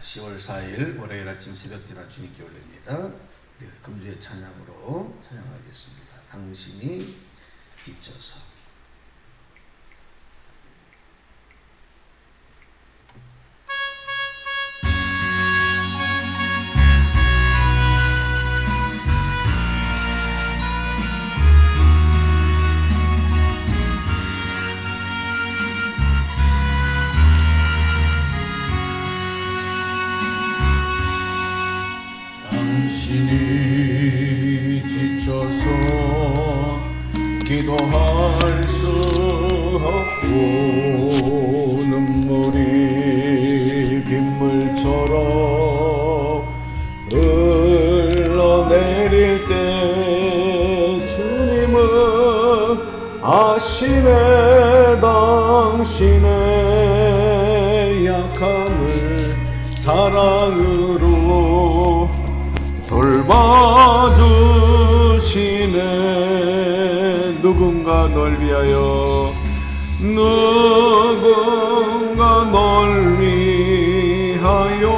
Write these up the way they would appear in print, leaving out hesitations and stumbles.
10월 4일 월요일 아침 새벽제단 주님께 올립니다. 금주의 찬양으로 찬양하겠습니다. 당신이 지쳐서. 당신이 지쳐서 기도할 수 없고 눈물이 빗물처럼 흘러내릴 때 주님은 아시네. 당신의 약함을 사랑으로 돌봐주시네. 누군가 널 위하여, 누군가 널 위하여,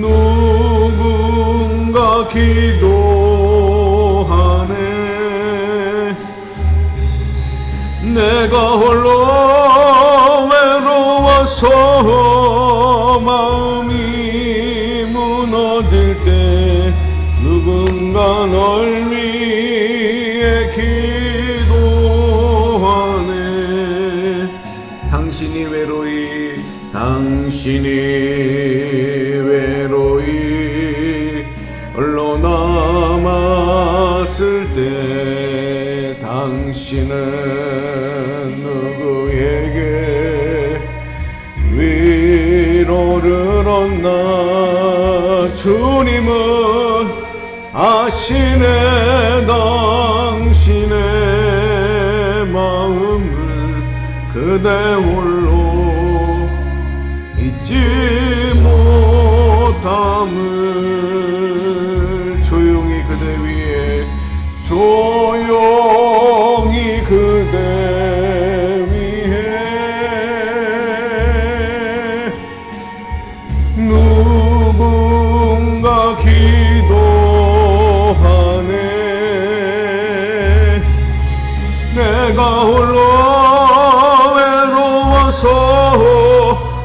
누군가 기도하네. 내가 홀로 외로워서 마음이 무너질 때 누군가 널 위해 기도하네. 당신이 외로이 홀로 남았을 때 당신은 누구에게 위로를 얻나. 주님은 아시네. 당신의 마음을 그대 홀로 잊지 못함을. 조용히 그대 위에, 조용히 그대 위에 누군가 기도하네. 내가 홀로 외로워서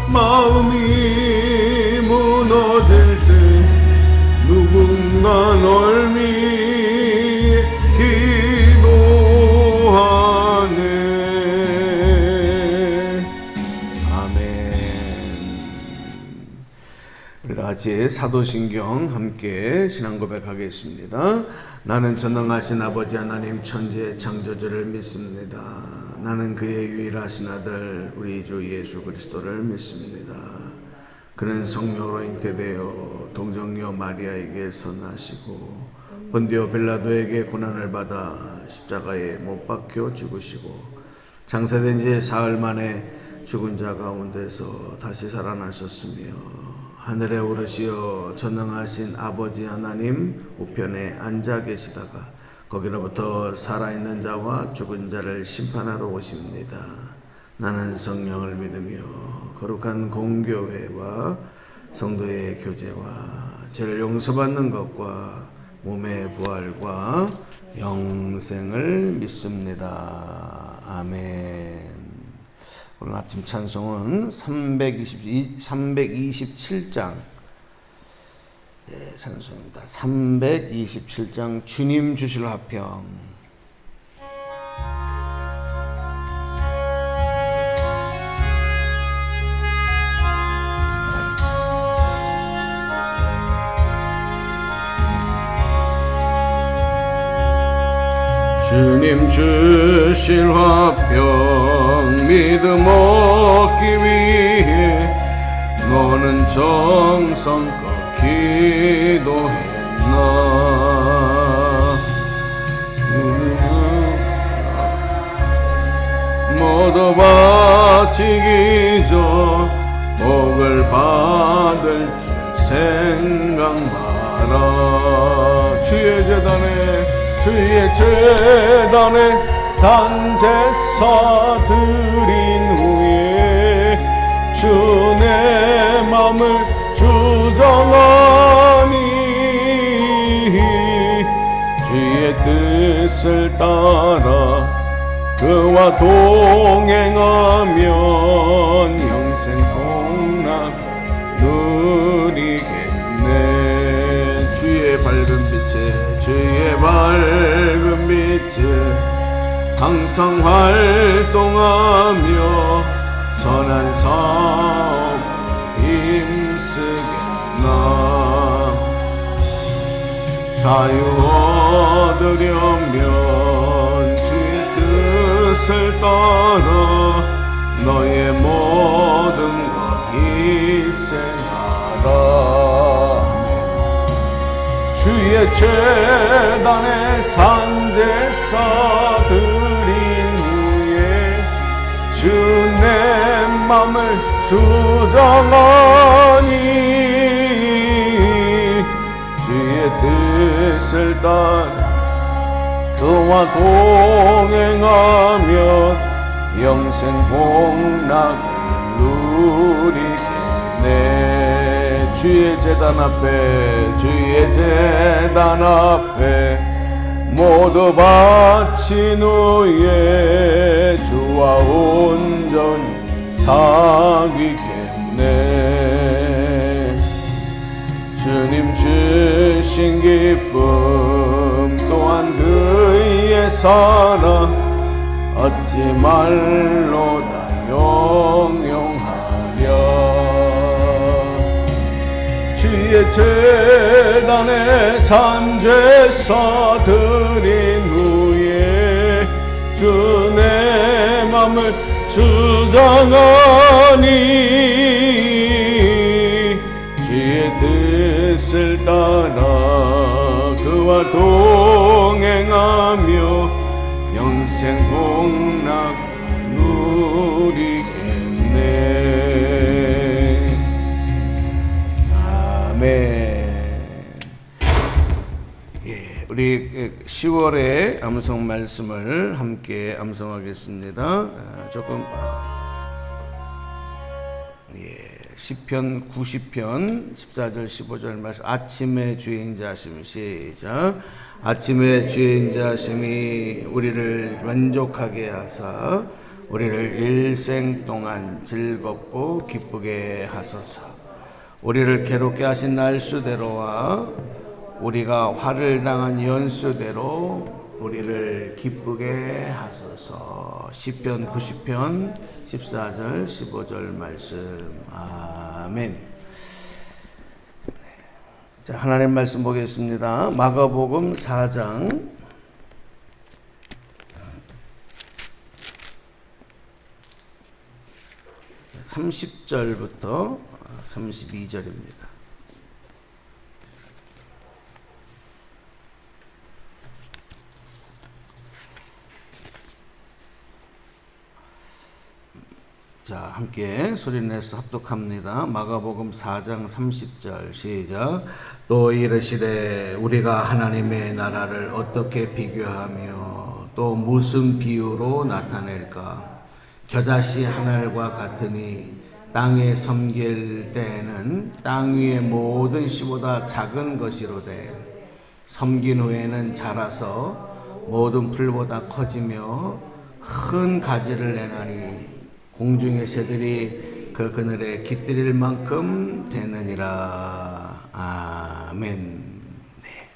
마음이 무너질 때 누군가 널 위해 기도하네. 아멘. 우리 다 같이 사도신경 함께 신앙 고백하겠습니다. 나는 전능하신 아버지 하나님 천지의 창조주를 믿습니다. 나는 그의 유일하신 아들 우리 주 예수 그리스도를 믿습니다. 그는 성령으로 잉태되어 동정녀 마리아에게서 나시고 본디오 빌라도에게 고난을 받아 십자가에 못 박혀 죽으시고 장사된 지 사흘 만에 죽은 자 가운데서 다시 살아나셨으며 하늘에 오르시어 전능하신 아버지 하나님 우편에 앉아 계시다가 거기로부터 살아있는 자와 죽은 자를 심판하러 오십니다. 나는 성령을 믿으며 거룩한 공교회와 성도의 교제와 죄를 용서받는 것과 몸의 부활과 영생을 믿습니다. 아멘. 오늘 아침 찬송은 327장 찬송입니다. 327장 주님 주실 화평. 주님 주실 화평 믿음 얻기 위해 너는 정성껏 기도했나. 모두 바치기 전 복을 받을 줄 생각 마라. 주의 제단에 산제사 드린 후에 주 내 맘을 주정하니 주의 뜻을 따라 그와 동행하면 영생 복락 누리겠네. 주의 밝은 빛에 항상 활동하며 선한 사업 힘쓰겠나. 자유 얻으려면 주의 뜻을 따라 너의 모든 것 희생하라. 주의 재단에 산제사 드린 후에 주 내 맘을 주정하니 주의 뜻을 따라 그와 동행하며 영생 복락을 누리겠네. 주의 재단 앞에 모두 바친 후에 주와 온전히 사귀겠네. 주님 주신 기쁨 또한 그의 사랑 어찌 말로 다 영영하랴. 주의 재단에 산제사 드린 후에 주 내 맘을 주장하니 주의 뜻을 따라 그와 동행하며 영생 복락 누리겠네. 우리 10월의 암송 말씀을 함께 암송하겠습니다. 조금 시편 90편 14절 15절 말씀. 아침의 주인자심이 시작. 아침의 주인자심이 우리를 만족하게 하사 우리를 일생 동안 즐겁고 기쁘게 하소서. 우리를 괴롭게 하신 날수대로와 우리가 화를 당한 연수대로 우리를 기쁘게 하소서. 시편 90편 14절 15절 말씀. 아멘. 자, 하나님 말씀 보겠습니다. 마가복음 4장 30절부터 32절입니다. 자, 함께 소리내서 합독합니다. 마가복음 4장 30절 시작. 또 이르시되 우리가 하나님의 나라를 어떻게 비교하며 또 무슨 비유로 나타낼까? 겨자씨 한 알과 같으니 땅에 섬길 때에는 땅 위의 모든 씨보다 작은 것이로되 섬긴 후에는 자라서 모든 풀보다 커지며 큰 가지를 내나니 공중의 새들이 그 그늘에 깃들일 만큼 되느니라. 아멘. 네.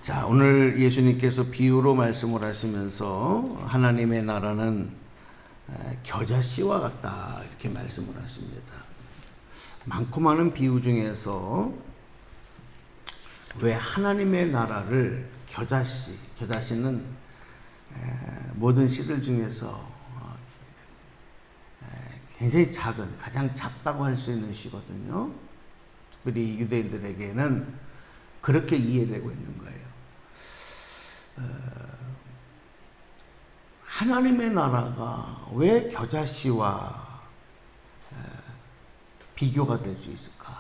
자, 오늘 예수님께서 비유로 말씀을 하시면서 하나님의 나라는 겨자씨와 같다 이렇게 말씀을 하십니다. 많고 많은 비유 중에서 왜 하나님의 나라를 겨자씨는 모든 씨들 중에서 굉장히 작은, 가장 작다고 할 수 있는 씨거든요. 특별히 유대인들에게는 그렇게 이해되고 있는 거예요. 하나님의 나라가 왜 겨자씨와 비교가 될 수 있을까?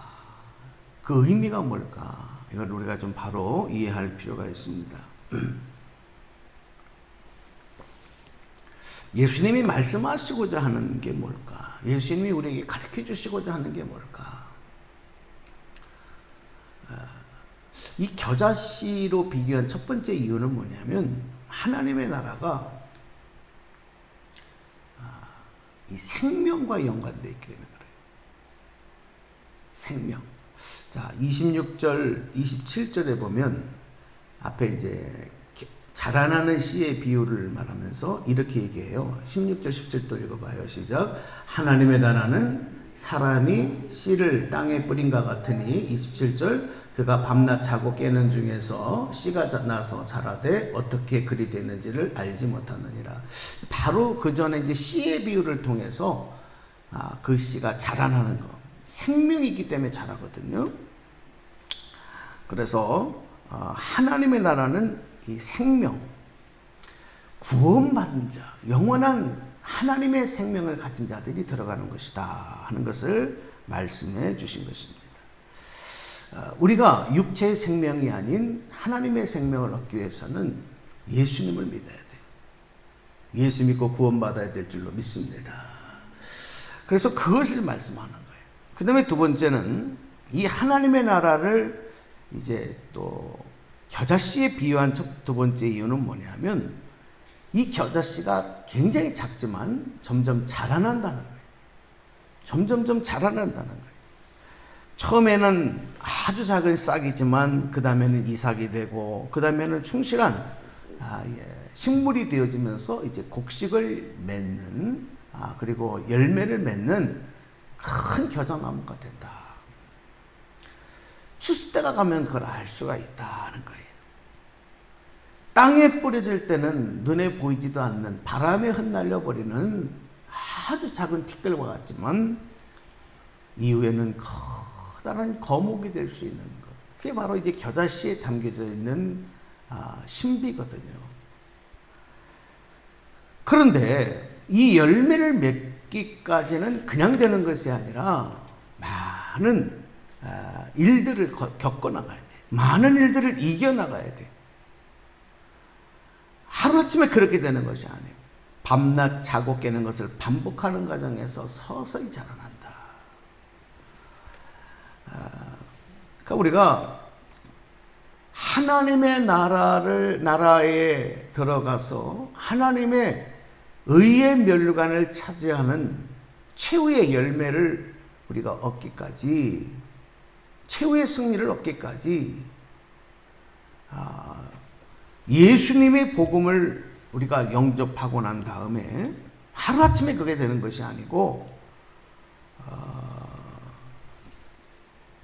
그 의미가 뭘까? 이걸 우리가 좀 바로 이해할 필요가 있습니다. 예수님이 말씀하시고자 하는 게 뭘까? 예수님이 우리에게 가르쳐 주시고자 하는 게 뭘까? 이 겨자씨로 비교한 첫 번째 이유는 뭐냐면 하나님의 나라가 이 생명과 연관되어 있기 때문에 그래요. 생명. 자, 26절, 27절에 보면 앞에 이제 자라나는 씨의 비유를 말하면서 이렇게 얘기해요. 16절, 17절 읽어봐요. 시작. 하나님의 나라는 사람이 씨를 땅에 뿌린과 같으니 27절 그가 밤낮 자고 깨는 중에서 씨가 나서 자라되 어떻게 그리 되는지를 알지 못하느니라. 바로 그 전에 이제 씨의 비유를 통해서 그 씨가 자라나는 거, 생명이기 때문에 자라거든요. 그래서 하나님의 나라는 이 생명, 구원받은 자, 영원한 하나님의 생명을 가진 자들이 들어가는 것이다 하는 것을 말씀해 주신 것입니다. 우리가 육체의 생명이 아닌 하나님의 생명을 얻기 위해서는 예수님을 믿어야 돼요. 예수 믿고 구원받아야 될 줄로 믿습니다. 그래서 그것을 말씀하는 거예요. 그 다음에 두 번째는 이 하나님의 나라를 이제 또 겨자씨에 비유한 두 번째 이유는 뭐냐면 이 겨자씨가 굉장히 작지만 점점 자라난다는 거예요. 점점점 자라난다는 거예요. 처음에는 아주 작은 싹이지만 그 다음에는 이삭이 되고 그 다음에는 충실한 식물이 되어지면서 이제 곡식을 맺는 그리고 열매를 맺는 큰 겨자나무가 된다. 추수 때가 가면 그걸 알 수가 있다는 거예요. 땅에 뿌려질 때는 눈에 보이지도 않는 바람에 흩날려 버리는 아주 작은 티끌과 같지만 이후에는 커다란 거목이 될 수 있는 것. 그게 바로 이제 겨자씨에 담겨져 있는 신비거든요. 그런데 이 열매를 맺기까지는 그냥 되는 것이 아니라 많은 일들을 겪어나가야 돼. 많은 일들을 이겨나가야 돼. 하루아침에 그렇게 되는 것이 아니에요. 밤낮 자고 깨는 것을 반복하는 과정에서 서서히 자라난다. 그러니까 우리가 하나님의 나라에 들어가서 하나님의 의의 멸관을 차지하는 최후의 열매를 우리가 얻기까지, 최후의 승리를 얻기까지 예수님의 복음을 우리가 영접하고 난 다음에 하루아침에 그게 되는 것이 아니고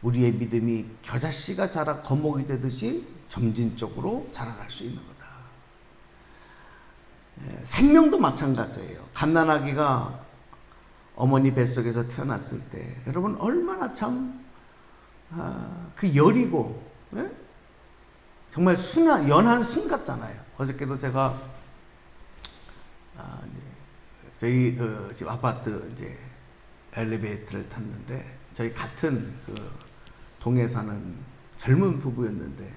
우리의 믿음이 겨자씨가 자라 거목이 되듯이 점진적으로 자라날 수 있는 거다. 생명도 마찬가지예요. 갓난아기가 어머니 뱃속에서 태어났을 때 여러분 얼마나 참 그 여리고 정말 연한 순 같잖아요. 어저께도 제가 저희 집 아파트 이제 엘리베이터를 탔는데 저희 같은 동에 사는 젊은 부부였는데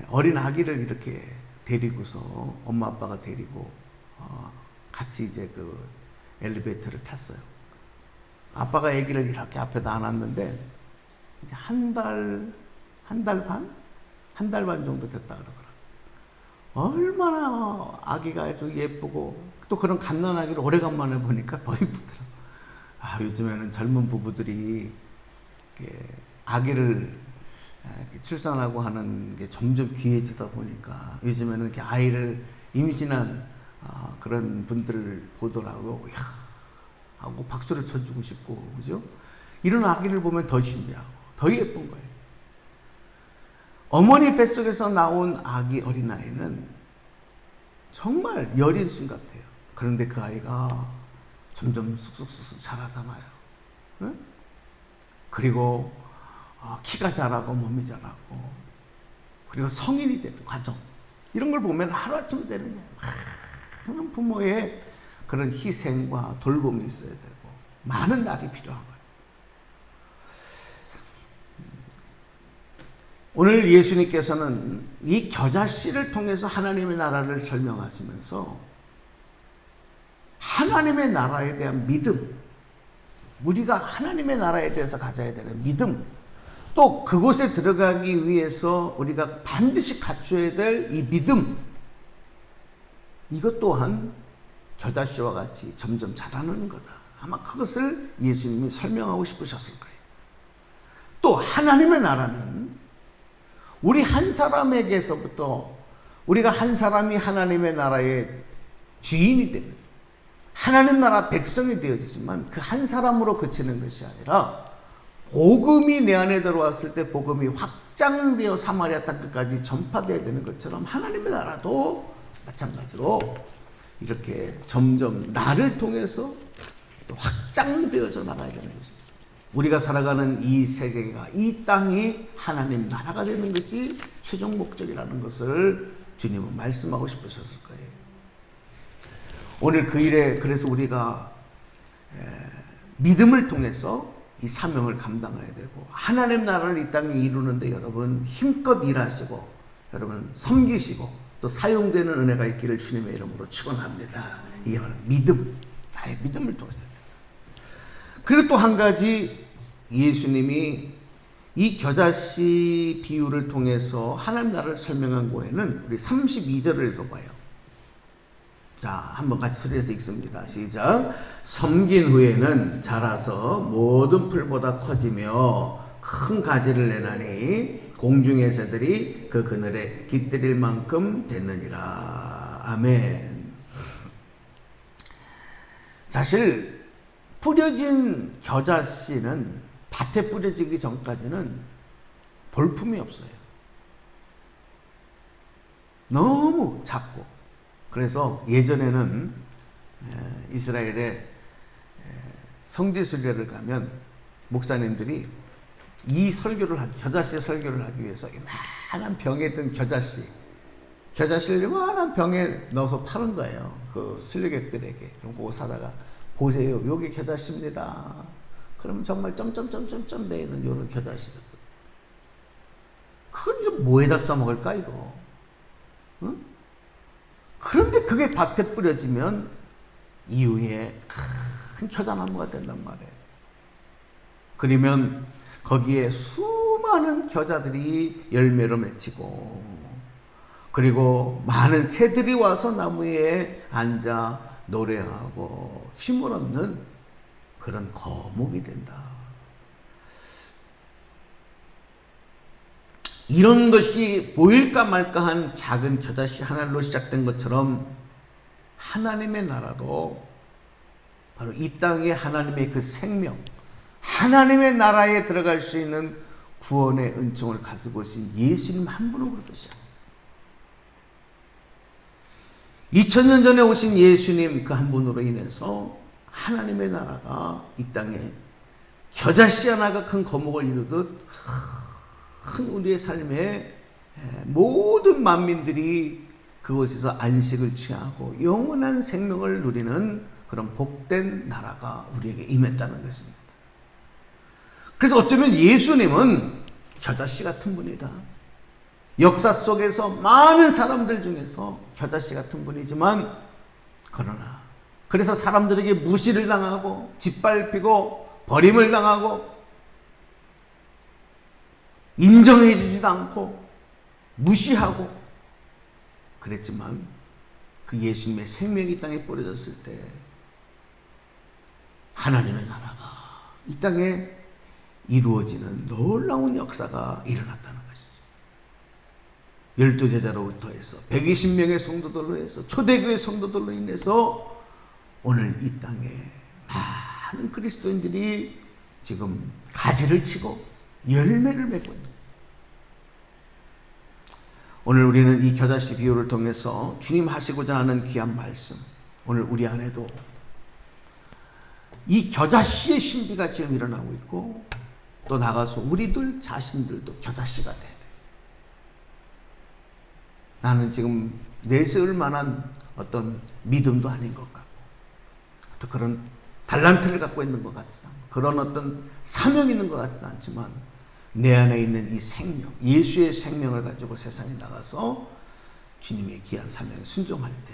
어린 아기를 이렇게 데리고서 엄마 아빠가 데리고 같이 이제 그 엘리베이터를 tas어요. 아빠가 아기를 이렇게 앞에다 안았는데 이제 한 달 반 정도 됐다 그러더라고요. 얼마나 아기가 아주 예쁘고 또 그런 갓난아기를 오래간만에 보니까 더 예쁘더라고요. 요즘에는 젊은 부부들이 아기를 출산하고 하는 게 점점 귀해지다 보니까 요즘에는 이렇게 아이를 임신한 그런 분들을 보더라도 야 하고 박수를 쳐주고 싶고 그죠? 이런 아기를 보면 더 신기하고 더 예쁜 거예요. 어머니 뱃속에서 나온 아기 어린아이는 정말 여린 순 같아요. 그런데 그 아이가 점점 쑥쑥쑥쑥 자라잖아요. 응? 그리고 키가 자라고 몸이 자라고 그리고 성인이 되는 과정 이런 걸 보면 하루아침에 되느냐 많은 부모의 그런 희생과 돌봄이 있어야 되고 많은 날이 필요한 거예요. 오늘 예수님께서는 이 겨자씨를 통해서 하나님의 나라를 설명하시면서 하나님의 나라에 대한 믿음, 우리가 하나님의 나라에 대해서 가져야 되는 믿음, 또 그곳에 들어가기 위해서 우리가 반드시 갖춰야 될 이 믿음, 이것 또한 겨자씨와 같이 점점 자라는 거다. 아마 그것을 예수님이 설명하고 싶으셨을 거예요. 또 하나님의 나라는 우리 한 사람에게서부터, 우리가 한 사람이 하나님의 나라의 주인이 되는, 하나님 나라 백성이 되어지지만 그 한 사람으로 그치는 것이 아니라 복음이 내 안에 들어왔을 때 복음이 확장되어 사마리아 땅 끝까지 전파되어야 되는 것처럼 하나님의 나라도 마찬가지로 이렇게 점점 나를 통해서 확장되어져 나가야 되는 것입니다. 우리가 살아가는 이 세계가, 이 땅이 하나님 나라가 되는 것이 최종 목적이라는 것을 주님은 말씀하고 싶으셨을 거예요. 오늘 그 일에 그래서 우리가 믿음을 통해서 이 사명을 감당해야 되고, 하나님 나라를 이 땅에 이루는데 여러분 힘껏 일하시고 여러분 섬기시고 또 사용되는 은혜가 있기를 주님의 이름으로 축원합니다. 이게 바로 믿음, 나의 믿음을 통해서. 그리고 또 한 가지, 예수님이 이 겨자씨 비유를 통해서 하나님 나라를 설명한 거에는 우리 32절을 읽어봐요. 자, 한번 같이 소리내서 읽습니다. 시작. 섬긴 후에는 자라서 모든 풀보다 커지며 큰 가지를 내나니 공중의 새들이 그 그늘에 깃들일 만큼 됐느니라. 아멘. 사실 뿌려진 겨자씨는 밭에 뿌려지기 전까지는 볼품이 없어요. 너무 작고. 그래서 예전에는 이스라엘에 성지순례를 가면 목사님들이 이 설교를 겨자씨 설교를 하기 위해서 이만한 병에 든 겨자씨를 이만한 병에 넣어서 파는 거예요. 그 순례객들에게. 그럼 그거 사다가 보세요. 여기 겨자씨입니다. 그러면 정말 점점점점점 내는 이런 겨자씨거든. 그걸 뭐에다 써먹을까 이거? 응? 그런데 그게 밭에 뿌려지면 이후에 큰 겨자나무가 된단 말이에요. 그러면 거기에 수많은 겨자들이 열매로 맺히고, 그리고 많은 새들이 와서 나무에 앉아 노래하고 힘을 얻는 그런 거목이 된다. 이런 것이 보일까 말까한 작은 겨자씨 하나로 시작된 것처럼 하나님의 나라도 바로 이 땅에 하나님의 그 생명, 하나님의 나라에 들어갈 수 있는 구원의 은총을 가지고 오신 예수님 한 분으로부터 시작합니다. 2000년 전에 오신 예수님 그 한 분으로 인해서 하나님의 나라가 이 땅에 겨자씨 하나가 큰 거목을 이루듯 큰 우리의 삶에 모든 만민들이 그곳에서 안식을 취하고 영원한 생명을 누리는 그런 복된 나라가 우리에게 임했다는 것입니다. 그래서 어쩌면 예수님은 겨자씨 같은 분이다. 역사 속에서 많은 사람들 중에서 겨자씨 같은 분이지만, 그러나 그래서 사람들에게 무시를 당하고 짓밟히고 버림을 당하고 인정해 주지도 않고 무시하고 그랬지만, 그 예수님의 생명이 땅에 뿌려졌을 때 하나님의 나라가 이 땅에 이루어지는 놀라운 역사가 일어났다는 것이죠. 12제자로부터 해서 120명의 성도들로 해서 초대교회 성도들로 인해서 오늘 이 땅에 많은 그리스도인들이 지금 가지를 치고 열매를 맺고 있는 거예요. 오늘 우리는 이 겨자씨 비유를 통해서 주님 하시고자 하는 귀한 말씀, 오늘 우리 안에도 이 겨자씨의 신비가 지금 일어나고 있고, 또 나가서 우리들 자신들도 겨자씨가 돼야 돼. 나는 지금 내세울 만한 어떤 믿음도 아닌 것 같고, 또 그런 달란트를 갖고 있는 것 같지도 않고, 그런 어떤 사명이 있는 것 같지도 않지만, 내 안에 있는 이 생명, 예수의 생명을 가지고 세상에 나가서 주님의 귀한 사명에 순종할 때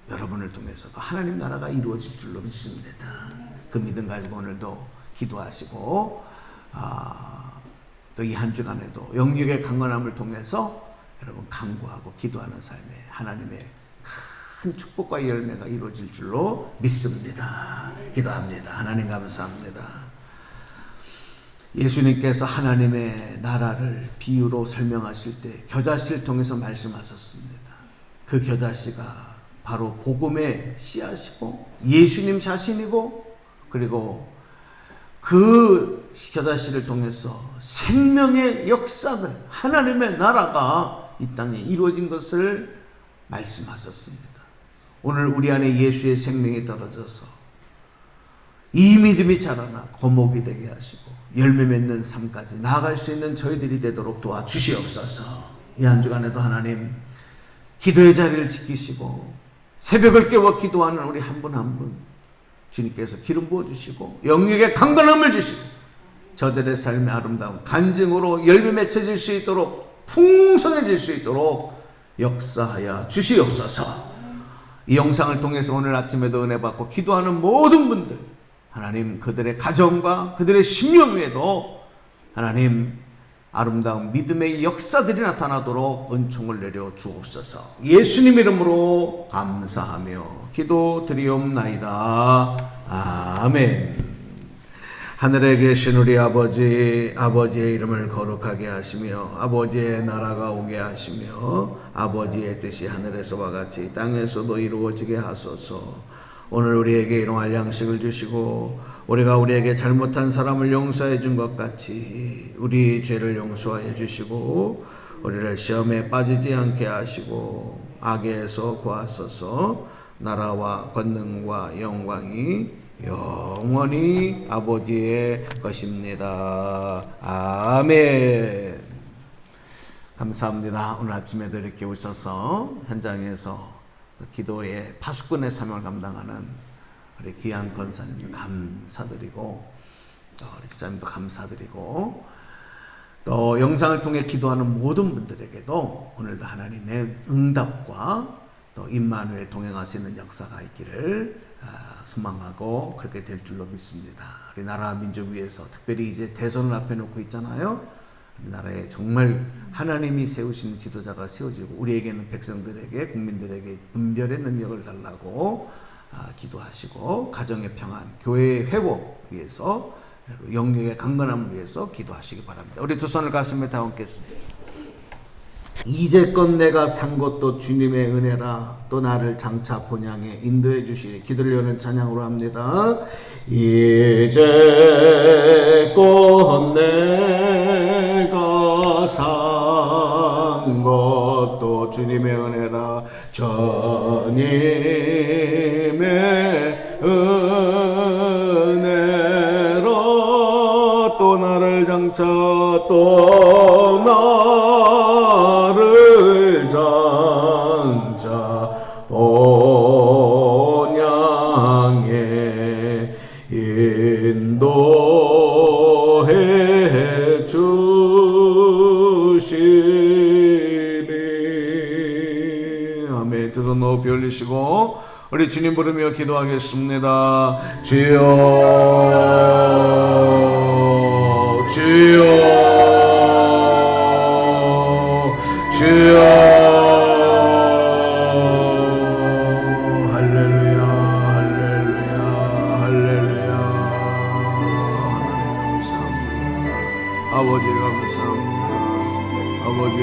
여러분을 통해서도 하나님 나라가 이루어질 줄로 믿습니다. 그 믿음 가지고 오늘도 기도하시고 또 이 한 주간에도 영육의 강건함을 통해서 여러분 간구하고 기도하는 삶에 하나님의 큰 축복과 열매가 이루어질 줄로 믿습니다. 기도합니다. 하나님 감사합니다. 예수님께서 하나님의 나라를 비유로 설명하실 때 겨자씨를 통해서 말씀하셨습니다. 그 겨자씨가 바로 복음의 씨앗이고 예수님 자신이고, 그리고 그 겨자씨를 통해서 생명의 역사들, 하나님의 나라가 이 땅에 이루어진 것을 말씀하셨습니다. 오늘 우리 안에 예수의 생명이 떨어져서 이 믿음이 자라나 거목이 되게 하시고 열매 맺는 삶까지 나아갈 수 있는 저희들이 되도록 도와주시옵소서. 이 한 주간에도 하나님 기도의 자리를 지키시고 새벽을 깨워 기도하는 우리 한 분 한 분 주님께서 기름 부어주시고 영육의 강건함을 주시고 저들의 삶의 아름다운 간증으로 열매 맺혀질 수 있도록 풍성해질 수 있도록 역사하여 주시옵소서. 이 영상을 통해서 오늘 아침에도 은혜 받고 기도하는 모든 분들, 하나님 그들의 가정과 그들의 심령 위에도 하나님 아름다운 믿음의 역사들이 나타나도록 은총을 내려 주옵소서. 예수님 이름으로 감사하며 기도드리옵나이다. 아멘. 하늘에 계신 우리 아버지, 아버지의 이름을 거룩하게 하시며 아버지의 나라가 오게 하시며 아버지의 뜻이 하늘에서와 같이 땅에서도 이루어지게 하소서. 오늘 우리에게 일용할 양식을 주시고 우리가 우리에게 잘못한 사람을 용서해 준 것 같이 우리 죄를 용서하여 주시고 우리를 시험에 빠지지 않게 하시고 악에서 구하소서. 나라와 권능과 영광이 영원히 아버지의 것입니다. 아멘. 감사합니다. 오늘 아침에도 이렇게 오셔서 현장에서 기도의 파수꾼의 사명을 감당하는 우리 귀한 권사님 감사드리고 우리 집사님도 감사드리고 또 영상을 통해 기도하는 모든 분들에게도 오늘도 하나님의 응답과 또 임마누엘 동행할 수 있는 역사가 있기를 소망하고 그렇게 될 줄로 믿습니다. 우리 나라 민족 위해서 특별히 이제 대선을 앞에 놓고 있잖아요. 우리나라에 정말 하나님이 세우시는 지도자가 세워지고 우리에게는 백성들에게 국민들에게 분별의 능력을 달라고 기도하시고 가정의 평안, 교회의 회복 위해서 영역의 강건함을 위해서 기도하시기 바랍니다. 우리 두 손을 가슴에 다 얹겠습니다. 이제껏 내가 산 것도 주님의 은혜라 또 나를 장차 본향에 인도해 주시리. 기도를 여는 찬양으로 합니다. 이제껏 내가 산 것도 주님의 은혜라 주님의 은혜라 또 나를 장차 또 나를 장차 본향에 인도해 주시니. 아멘. 두 손 높이 올리시고 우리 주님 부르며 기도하겠습니다. 주여 주여 주여. 할렐루야 할렐루야 할렐루야. 하나님 감사합니다. 아버지 감사합니다. 아버지